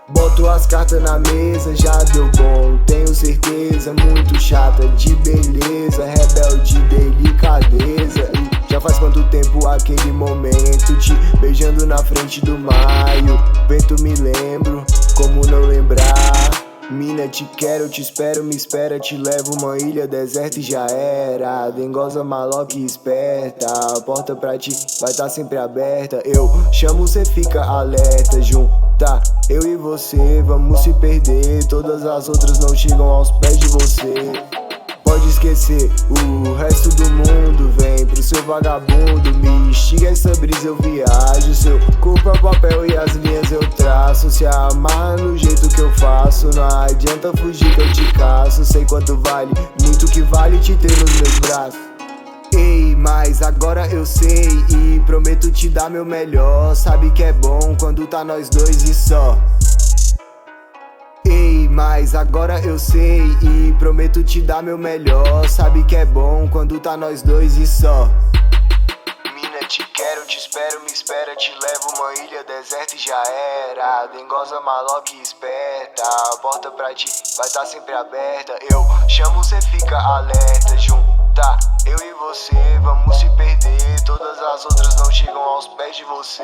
Boto as cartas na mesa, já deu bom, tenho certeza. Muito chata de beleza, rebelde, delicadeza. E já faz quanto tempo aquele momento, te beijando na frente do maio. Vento me lembro, como não lembrar. Mina, te quero, te espero, me espera. Te levo uma ilha deserta e já era. Dengosa, maloca e esperta. A porta pra ti vai tá sempre aberta. Eu chamo, cê fica alerta. Junta eu e você, vamos se perder. Todas as outras não chegam aos pés de você. Pode esquecer o resto do mundo, vem pro seu vagabundo. Me instiga essa brisa, eu viajo. Seu corpo é papel e as linhas eu traço. Se amarra no jeito que eu faço, não adianta fugir que eu te caço. Sei quanto vale, muito que vale te ter nos meus braços. Ei, mas agora eu sei e prometo te dar meu melhor. Sabe que é bom quando tá nós dois e só. Ei, mas agora eu sei e prometo te dar meu melhor. Sabe que é bom quando tá nós dois e só. Mina, te quero, te espero, me espera. Te levo uma ilha deserta e já era. Dengosa, maloca e esperta. A porta pra ti vai tá sempre aberta. Eu chamo, cê fica alerta. Junta eu e você, vamos se perder. Todas as outras não chegam aos pés de você.